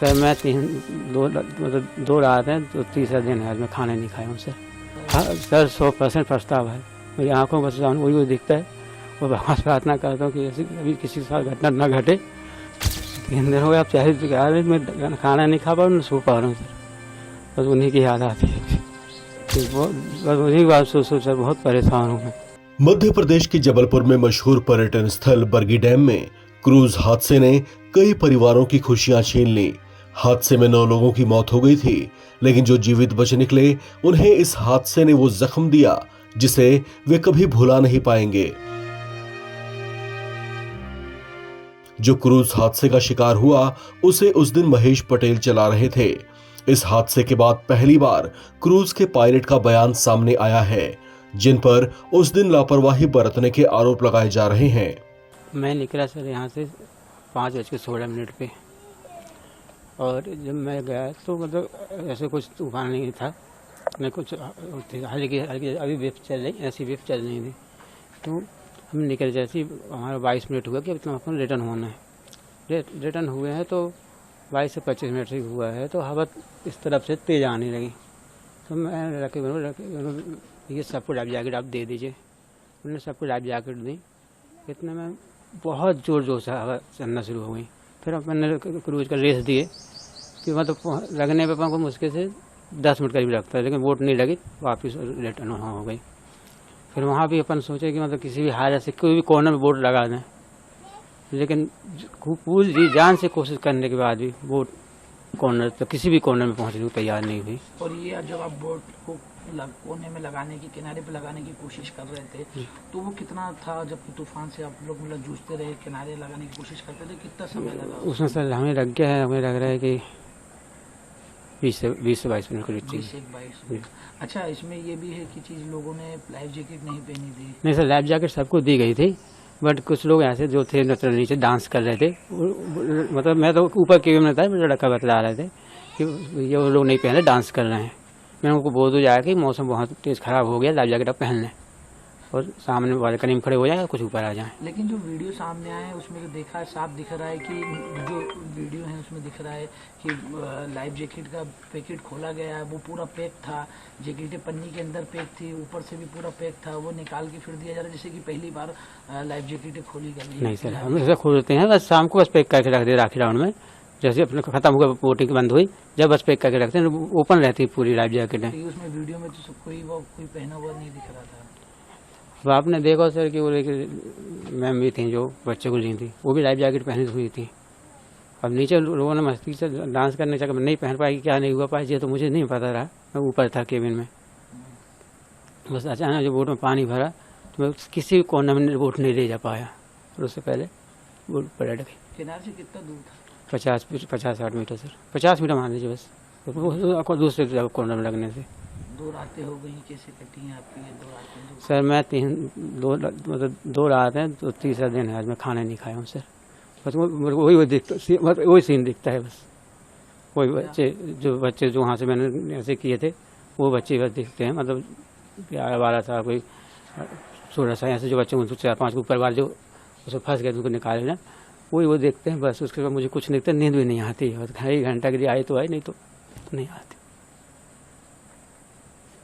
Sir मैं मतलब 2 रात हैं तो तीसरा दिन है आज मैं खाना नहीं खाया हूँ सर। हाँ सर 100% पछतावा है, मेरी आंखों में बस वही दिखता है और भगवान से प्रार्थना करता हूँ कि ऐसी अभी किसी के साथ घटना न घटे। 3 दिन हो गए, आप चाहे मैं खाना नहीं खा पा रहा हूँ, सो पा रहा हूँ सर। बस उन्हीं की याद आती है, बस उन्हीं बात सोच सर बहुत परेशान हूँ मैं। मध्य प्रदेश के जबलपुर में मशहूर पर्यटन स्थल बरगी डैम में क्रूज हादसे ने कई परिवारों की खुशियां छीन ली। हादसे में 9 लोगों की मौत हो गई थी, लेकिन जो जीवित बच निकले उन्हें इस हादसे ने वो जख्म दिया जिसे वे कभी भुला नहीं पाएंगे। जो क्रूज हादसे का शिकार हुआ उसे उस दिन महेश पटेल चला रहे थे। इस हादसे के बाद पहली बार क्रूज के पायलट का बयान सामने आया है, जिन पर उस दिन लापरवाही बरतने के आरोप लगाए जा रहे हैं। मैं निकला सर यहाँ से 5:16 पे, और जब मैं गया तो मतलब ऐसे कुछ तूफान नहीं था, मैं कुछ हल्की अभी वेव चल रही, ऐसी वेव चल रही थी। तो हम निकल, जैसे ही हमारा 22 मिनट हुआ कि अब तो अपन रिटर्न होना है। रिटर्न हुए हैं तो 22 से 25 मिनट से हुआ है, तो हवा इस तरफ से तेज़ आने लगी। तो मैं रखे ये सबको लाइफ जैकेट आप दे दीजिए। उन्होंने सबको लाइफ जैकेट दी। इतने में बहुत ज़ोर से हवा चलना शुरू हो गई। फिर मैंने क्रूज का रेस दिए कि मतलब लगने पे को मुश्किल से 10 मिनट करीब लगता है, लेकिन बोट नहीं लगी, वापस रिटर्न हो गई। फिर वहाँ भी अपन सोचे कि मतलब किसी भी हालत से कोई भी कॉर्नर में बोट लगा दें, लेकिन पूरी जान से कोशिश करने के बाद भी बोट कॉर्नर तो किसी भी कॉर्नर में पहुँचने को तैयार नहीं हुई। और ये जब आप बोट को कोने में लगाने की, किनारे पे लगाने की कोशिश कर रहे थे, तो वो कितना था जब तूफान से आप लोग मतलब जूझते रहे, किनारे लगाने की कोशिश करते थे, कितना समय लगा उसमें? सर हमें लग गया है, हमें लग रहा है कि 20 से 22 मिनट करीब। 20 से 22। अच्छा, इसमें ये भी है कि चीज़ लोगों ने लाइफ जैकेट नहीं पहनी थी। नहीं सर, लाइफ जैकेट सबको दी गई थी, बट कुछ लोग ऐसे जो थे मतलब नीचे डांस कर रहे थे, मतलब मैं तो ऊपर केबिन में था, मेरा लड़का बतला रहे थे कि ये वो लोग नहीं पहने, डांस कर रहे हैं। मैंने उनको बोल दो जाए कि मौसम बहुत तेज़ खराब हो गया, लाइफ जैकेट आप पहन लें और सामने बालकनी में खड़े हो जाए, कुछ ऊपर आ जाएं। लेकिन जो वीडियो सामने आया है उसमें जो देखा है, साफ दिख रहा है कि जो वीडियो है उसमें दिख रहा है कि लाइफ जैकेट का पैकेट खोला गया है, वो पूरा पैक था, जैकेटें पन्नी के अंदर पैक थी, ऊपर से भी पूरा पैक था, वो निकाल के फिर दिया जा रहा है जैसे कि पहली बार लाइफ जैकेटें खोली गई। नहीं सर, हम ऐसा खोलते हैं बस शाम को, बस पैक करके रख दे राखी राउंड में, जैसे अपने खत्म हुआ बोटिंग बंद हुई, जब बस पैक करके रखते हैं, ओपन रहती है पूरी लाइफ जैकेटें। उसमें वीडियो में तो कोई पहना हुआ नहीं दिख रहा था। अब आपने देखा सर कि वो मैम भी थी जो बच्चे को ली थी, वो भी लाइफ जैकेट पहनी हुई थी। अब नीचे लोगों ने मस्ती से डांस करने चक्कर में नहीं पहन पाई, क्या नहीं हुआ पाई, ये तो मुझे नहीं पता रहा, मैं ऊपर था केबिन में। बस अचानक जो बोट में पानी भरा तो मैं किसी भी कोने में बोट नहीं ले जा पाया, और उससे पहले बोट पलट गई। किनारे से कितना दूर था? 50-60 मीटर सर, 50 मीटर मान लीजिए बस, दूसरे कोने में लगने से। 2 रातें हो गई, कैसे कटी हैं आपकी ये 2 रातें? सर मैं 2 रात हैं तो तीसरा दिन है आज मैं खाना नहीं खाया हूँ सर। बस वही दिखता, वही सीन दिखता है बस। वही बच्चे जो वहाँ से मैंने ऐसे किए थे वो बच्चे बस दिखते हैं, मतलब 11-12 साल, कोई 16 साल, ऐसे जो बच्चे 4-5 ऊपर वाले जो उसको फंस गए उनको निकाले ना, वही वो देखते हैं बस। उसके बाद मुझे कुछ नहीं दिखता, नींद भी नहीं आती, बस 1 घंटा के लिए आई तो आई, नहीं तो नहीं आती।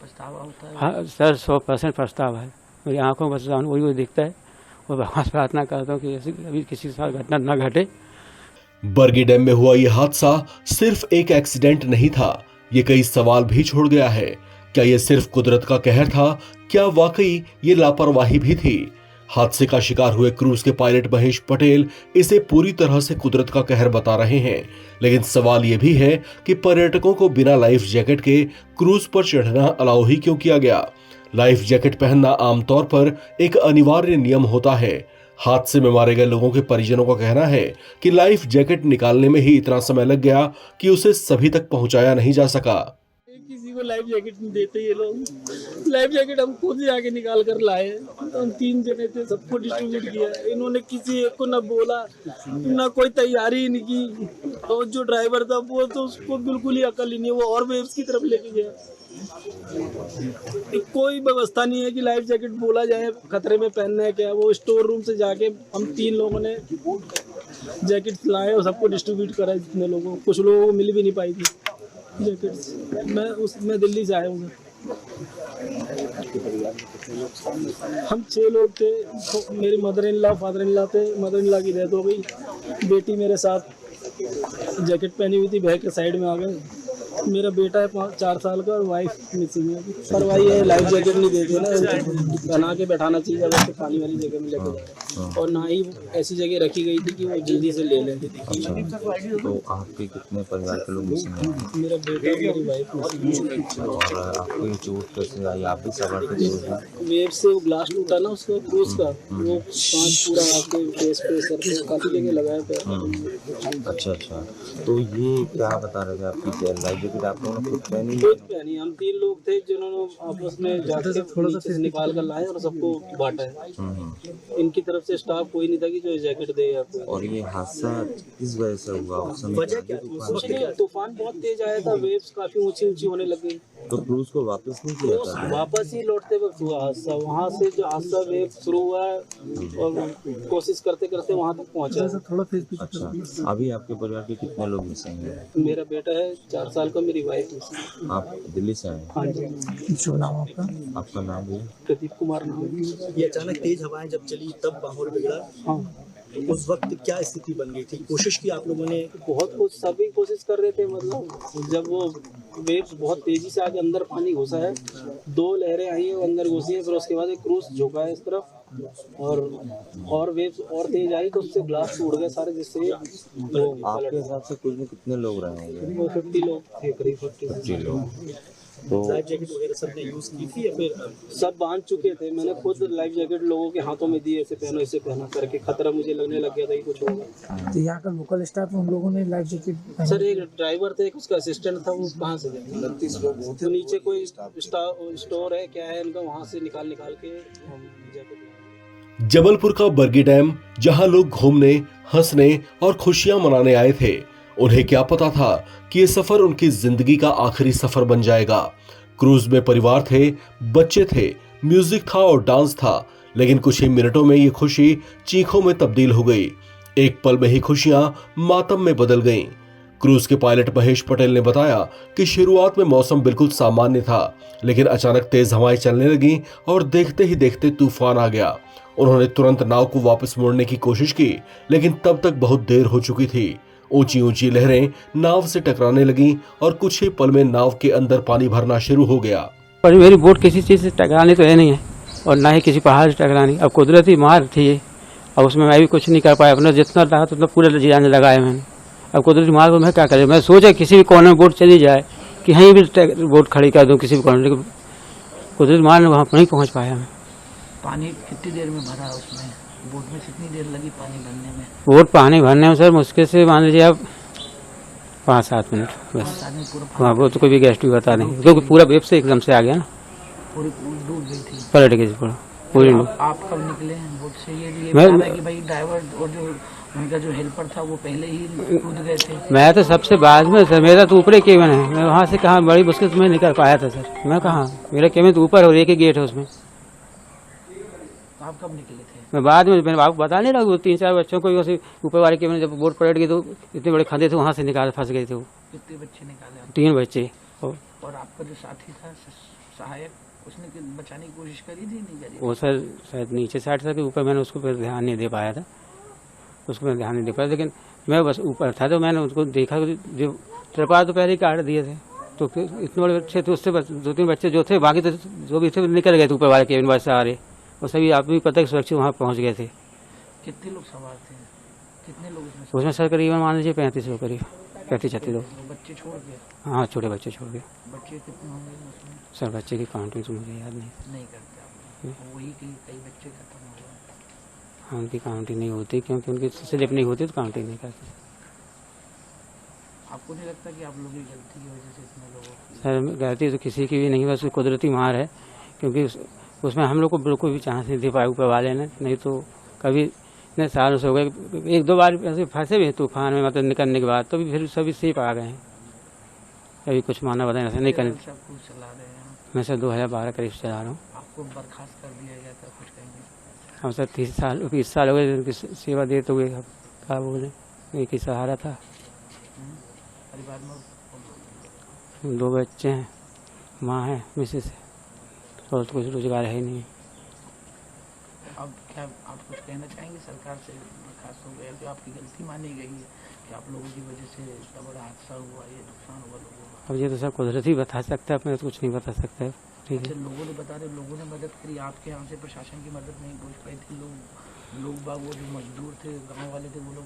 पछतावा होता है? हाँ सर 100% पछतावा है, मेरी आंखों में बस वही दिखता है और भगवान से प्रार्थना करता हूँ कि ऐसी अभी किसी के साथ घटना न घटे। बरगी डैम में हुआ यह हादसा सिर्फ एक एक्सीडेंट नहीं था, ये कई सवाल भी छोड़ गया है। क्या यह सिर्फ कुदरत का कहर था? क्या वाकई ये लापरवाही भी थी? हादसे का शिकार हुए क्रूज के पायलट महेश पटेल इसे पूरी तरह से कुदरत का कहर बता रहे हैं, लेकिन सवाल यह भी है कि पर्यटकों को बिना लाइफ जैकेट के क्रूज पर चढ़ना अलाउ ही क्यों किया गया? लाइफ जैकेट पहनना आमतौर पर एक अनिवार्य नियम होता है। हादसे में मारे गए लोगों के परिजनों का कहना है कि लाइफ जैकेट निकालने में ही इतना समय लग गया कि उसे सभी तक पहुंचाया नहीं जा सका। किसी को लाइफ जैकेट नहीं देते ये लोग। लाइफ जैकेट हम खुद ही आके निकाल कर लाए। हम 3 जने थे, सबको डिस्ट्रीब्यूट किया। इन्होंने किसी एक को ना बोला, ना कोई तैयारी नहीं की। और जो ड्राइवर था वो तो उसको बिल्कुल ही अकल ही नहीं है, वो और वेव्स की तरफ लेके गया। कोई व्यवस्था नहीं है कि लाइफ जैकेट बोला जाए खतरे में पहनना है क्या। वो स्टोर रूम से जाके हम 3 लोगों ने जैकेट लाए और सबको डिस्ट्रीब्यूट करा जितने लोगों को, कुछ लोगों को मिल भी नहीं पाई थी जैकेट्स। मैं दिल्ली से आया हूँ सर। हम 6 लोग थे, मेरी mother in law father in law थे। मदर इन लॉ की डेथ हो गई, बेटी मेरे साथ जैकेट पहनी हुई थी, बह के साइड में आ गए। मेरा बेटा है 4 साल का और वाइफ मिसिंग है। पर भाई ये लाइफ जैकेट नहीं देते ना, बना के बैठाना चाहिए अगर तो पानी वाली जगह में लेके जाए, और ना ही ऐसी जगह रखी गई थी कि वो जल्दी से ले लें। तो आपके कितने परिवार के लोग मिसिंग हैं? मेरा बेटा मेरी वाइफ मिसिंग। और आपको ये चोट कैसे आई? आप भी सवार थे चोट में? वेव से वो ग्लास टूटा ना उसका, क्रूज का, वो कांच पूरा आपके फेस पे सर पे काफी जगह लगाया था। अच्छा, तो ये क्या बता रहे थे? आपकी लाइफ जैकेट आप लोगों ने खुद पहनी? खुद पहनी। हम 3 लोग थे जिन्होंने आपस में जाके नीचे से निकाल कर लाए और सबको बांटा है। इनकी तरफ से स्टाफ कोई नहीं था कि जो जैकेट दे आपको। और ये हादसा किस वजह से हुआ? उस समय तूफान बहुत तेज आया था, वेव्स काफी ऊंची होने लग गई, तो क्रूज को वापस नहीं किया था? वापस ही लौटते वक्त हुआ हादसा। वहाँ से जो हादसा वेव शुरू हुआ और कोशिश करते करते वहाँ तक पहुँचा। अच्छा, अभी आपके परिवार के कितने लोग मिसिंग हैं? मेरा बेटा है 4 साल का, मेरी वाइफ मिसिंग। आप दिल्ली से आए? हाँ जी। शुभ नाम आपका? आपका नाम भी? प्रदीप कुमार नाम है। ये अचानक तेज हवाएं जब चली तब माहौल बिगड़ा। हाँ, उस वक्त क्या स्थिति बन गई थी? कोशिश की आप लोगों ने? बहुत कुछ सभी कोशिश कर रहे थे। मतलब जब वो वेव्स बहुत तेजी से आके अंदर पानी घुसा है, 2 लहरें आई हैं, अंदर घुसी है, फिर उसके बाद एक क्रूज झुका है इस तरफ, और वेव्स और तेज आई तो उससे ग्लास टूट गए सारे, जिससे आपके हिसाब से कुछ में कितने लोग रहे होंगे? वो 50 लोग थे, करीब 50 लोग। तो लाइफ जैकेट वगैरह सबने यूज की थी या फिर? सब बांध चुके थे। मैंने खुद लाइफ जैकेट लोगों के हाथों में दी, ऐसे पहना करके। खतरा मुझे लगने लग गया था कि कुछ होगा। तो यहाँ का लोकल स्टाफ उन लोगों ने लाइफ जैकेट सर एक ड्राइवर थे, एक उसका असिस्टेंट था, वो कहाँ से गए? 29 लोग तो नीचे कोई स्टोर है क्या है इनका, वहाँ से निकाल के हम जैकेट। जबलपुर का बरगी डैम, जहां लोग घूमने, हंसने और खुशियां मनाने आए थे, उन्हें क्या पता था कि ये सफर उनकी जिंदगी का आखिरी सफर बन जाएगा। क्रूज में परिवार थे, बच्चे थे, म्यूजिक था और डांस था, लेकिन कुछ ही मिनटों में ये खुशी चीखों में तब्दील हो गई। एक पल में ही खुशियां मातम में बदल गईं। क्रूज के पायलट महेश पटेल ने बताया कि शुरुआत में मौसम बिल्कुल सामान्य था, लेकिन अचानक तेज हवाएं चलने लगी और देखते ही देखते तूफान आ गया। उन्होंने तुरंत नाव को वापस मोड़ने की कोशिश की, लेकिन तब तक बहुत देर हो चुकी थी। ऊंची लहरें नाव से टकराने लगीं और कुछ ही पल में नाव के अंदर पानी भरना शुरू हो गया। पर मेरी बोट किसी चीज़ से टकरानी तो है नहीं है, और ना ही किसी पहाड़ से टकरानी। अब कुदरती मार थी ये, और उसमें मैं भी कुछ नहीं कर पाया। अपना जितना रहा तो उतना पूरे जाने लगाया मैंने। अब कुदरती मार को मैं क्या करें? मैं सोचा किसी भी कोने में बोट चली जाए, कि कहीं भी बोट खड़ी कर दूँ किसी भी कोने, लेकिन कुदरती मार ने वहाँ नहीं पहुँच पाया मैं। पानी कितनी देर में भरा उसमें? बोट में कितनी देर लगी पानी भरने में? बोट पानी भरने में सर मुश्किल से मान लीजिए आप 5-7 मिनट बस। हाँ, वो तो कोई भी गेस्ट भी बता देंगे, क्योंकि पूरा वेब से एकदम से आ गया ना, पूरी डूब गई थी, पलट गई पूरी डूब। आप कब निकले बोट से? ये मैं- बता रहा है कि भाई ड्राइवर और जो उनका जो हेल्पर था वो पहले ही कूद गए थे। मैं तो सबसे बाद में सर, मेरा तो ऊपर ही केबिन है। मैं वहाँ से कहाँ बड़ी मुश्किल से मैं निकल पाया था सर। मैं कहाँ, मेरा केबिन तो ऊपर और एक ही गेट है उसमें। आप कब निकले थे? मैं बाद में, मैंने आपको बता नहीं रहा, वो 3-4 बच्चों को ऊपर वाले केबिन जब बोट पलट गई तो इतने बड़े खंधे थे, वहाँ से निकाल फंस गए थे वो। कितने बच्चे निकाले आप? 3 बच्चे। और आपका जो साथी था सहायक, उसने बचाने की कोशिश करी थी नहीं करी? वो सर शायद नीचे साइड था कि ऊपर, मैंने उसको फिर ध्यान नहीं दे पाया था, उसको मैं ध्यान नहीं दे पाया। लेकिन मैं बस ऊपर था तो मैंने उसको देखा, जो त्रिपाल तो पहले ही काट दिए थे, तो फिर इतने बड़े बच्चे थे, उससे 2-3 बच्चे जो थे, बाकी तो जो भी थे निकल गए थे ऊपर वाले केबिन बस सारे। और सभी आप भी पता है कि सुरक्षित वहाँ पहुँच गए थे। कितने लोग सवार थे? कितने लोग उसमें सर करीबन मान लीजिए 35 लोग, करीब 35-36 लोग। बच्चे छोड़ के? हाँ, छोटे बच्चे छोड़ के। बच्चे कितने होंगे उसमें? सर बच्चे की काउंटिंग तो मुझे याद नहीं करते आप? वही कि कई बच्चे खत्म हो गए। हाँ, उनकी काउंटिंग नहीं होती, क्योंकि उनकी स्लिप नहीं होती तो काउंटिंग नहीं करती। आपको नहीं लगता कि आप लोगों की गलती की वजह से इतने लोगों की? सर गलती तो किसी की भी नहीं, बस कुदरती मार है, क्योंकि उसमें हम लोग को बिल्कुल भी चांस नहीं दे पाए ऊपर वाले ने। नहीं तो कभी इतने साल से हो गए, 1-2 बार ऐसे फंसे भी तूफान में, मतलब निकलने के बाद, तो भी फिर सभी सेफ आ गए हैं। कभी कुछ माना बताए ऐसे नहीं करने। सब कुछ चला रहे हैं मैं सर 2012 करीब चला रहा हूँ। आपको बर्खास्त कर दिया गया था, कुछ कहेंगे? हम सर 30 साल 20 साल हो गए उनकी सेवा देते हुए। अब क्या बोले, एक ही सहारा था। परिवार में 2 बच्चे हैं, माँ है, मिसेस है, और तो कुछ रोजगार है नहीं। अब क्या आप कुछ कहना चाहेंगे सरकार से? खास हो गया कि आपकी गलती मानी गई है कि आप लोगों की वजह से इतना बड़ा हादसा हुआ, ये नुकसान हुआ लोगों को। अब ये तो सब कुदरत ही बता सकता है, अपने तो कुछ नहीं बता सकता है। ठीक है, अच्छा, लोगों ने बता रहे, लोगों ने मदद करी आपके यहाँ से, प्रशासन की मदद नहीं पहुँच पाई थी। लोग बाग वो जो मजदूर थे, गाँव वाले थे, वो लोग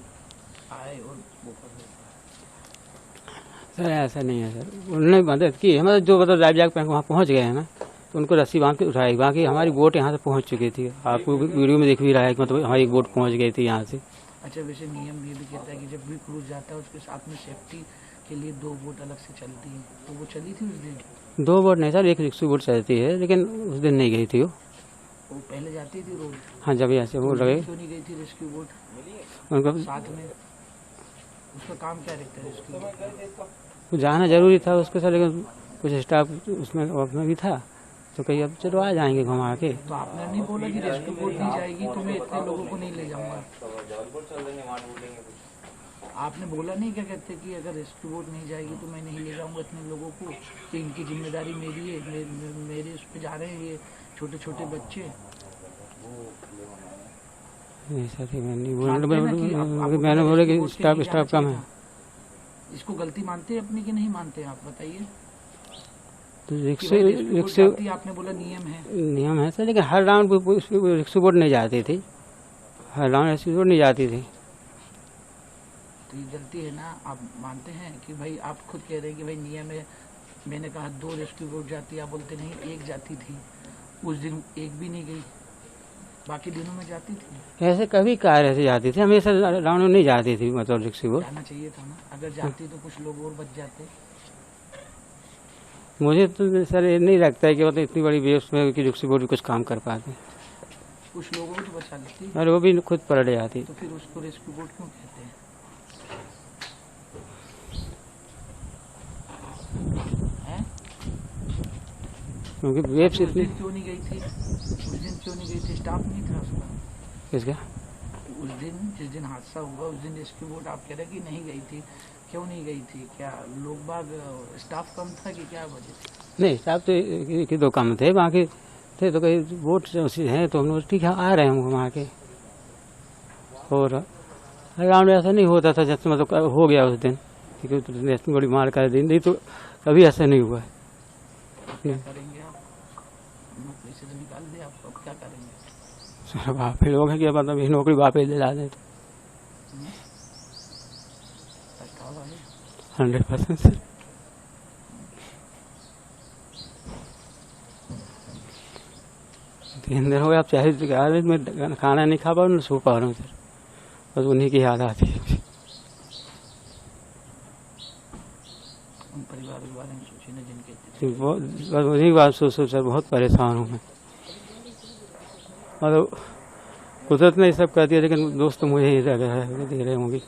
आए और वो कर रहे थे। सर ऐसा नहीं है सर, उन्होंने मदद की। हमारे जो मतलब लाइफ जैकेट पहन के वहाँ पहुँच गए हैं ना, तो उनको रस्सी बांध के उठाई। बाकी हमारी बोट यहाँ से पहुँच चुकी थी, आपको वीडियो में दिख भी रहा है कि मतलब हमारी बोट पहुँच गई थी यहाँ से। अच्छा, वैसे नियम ये भी कहता है कि जब भी क्रूज जाता है उसके साथ में सेफ्टी के लिए 2 बोट अलग से चलती है, तो वो चली थी उस दिन? 2 बोट नहीं सर, एक रिक्शा बोट चलती है, लेकिन उस दिन नहीं गई थी वो पहले जाती थी रोज? हाँ, जब यहाँ से वो लगे क्यों नहीं गई थी रेस्क्यू बोट उनको साथ में? उसका काम क्या रहता है रेस्क्यू बोट का? जाना जरूरी था उसके साथ, लेकिन कुछ स्टाफ उसमें अपना भी था, तो कहीं अब चलो आ जाएंगे घुमा के। तो आपने नहीं बोला कि रेस्क्यू बोट नहीं जाएगी तो मैं इतने लोगों को नहीं ले जाऊंगा? आपने बोला नहीं क्या कहते कि अगर रेस्क्यू बोट नहीं जाएगी तो मैं नहीं ले जाऊंगा इतने लोगों को, कि इनकी जिम्मेदारी मेरी है, मेरे उस पर जा रहे हैं ये छोटे छोटे बच्चे। नहीं सर, मैंने नहीं मानते हैं ना कि बोला, मैंने बोला कि स्टाफ कम है। इसको गलती मानते हैं अपनी कि नहीं मानते हैं, आप बताइए। तो कि रिक्शे भाई रेस्क्यू बोट जाती है, आपने बोला नियम है। सर, लेकिन हर राउंड रिक्शा बोट नहीं जाती थी, हर राउंड रिक्शा बोट नहीं जाती थी। तो ये गलती है ना, आप मानते हैं कि भाई आप खुद कह रहे हैं कि भाई नियम है। मैंने कहा 2 रेस्क्यू बोट जाती है, आप बोलते नहीं 1 जाती थी। उस दिन 1 भी नहीं गई, बाकी दिनों में जाती थी। ऐसे कभी कार ऐसे जाती थी, हमेशा राउंड में नहीं जाती थी, मतलब रिक्शा बोट। जाना चाहिए था ना, अगर जाती तो कुछ लोग और बच जाते। मुझे तो सर ये नहीं लगता है कि मतलब इतनी बड़ी वेव में कि रिक्शा बोट भी कुछ काम कर पाते। कुछ लोगों को तो बचा लेती, और वो भी खुद पलट जाती। तो फिर उसको रेस्क्यू बोट क्यों कहते हैं? हैं? क्योंकि वेव से उस इतनी दिन क्यों नहीं गई थी? उस दिन क्यों नहीं गई थी? स्टाफ नहीं था उसका? किसका? उस दिन जिस दिन हादसा हुआ उस दिन रेस्क्यू बोट आप कह रहे कि नहीं गई थी, क्यों नहीं गई थी? क्या लोग बाग स्टाफ कम था कि क्या वजह थी? नहीं, स्टाफ तो एक ही 2 कम थे, बाकी थे तो कहीं बोट हैं तो हम लोग ठीक है आ रहे हैं हम घुमा के। और राउंड ऐसा नहीं होता था जैसे मतलब हो गया उस दिन, क्योंकि इतनी बड़ी मार का दिन नहीं, तो कभी ऐसा नहीं हुआ है। क्या करेंगे आप? पैसे तो निकाल दिए आपको, अब क्या करेंगे? सर वापस लोग हैं कि मतलब ये नौकरी वापस दिला दें तो पछतावा है? 100% सर। 3 दिन हो गए, आप चाहे मैं खाना नहीं खा पा रहा हूँ, सो पा रहा हूँ सर, बस उन्हीं की याद आती है। उन परिवार के बारे में सोचिए ना जिनके बस उन्हीं की बात सोच सर बहुत परेशान हूँ मैं। मतलब कुदरत ने ये सब कर दिया, लेकिन दोस्त मुझे ही दे रहे होंगे।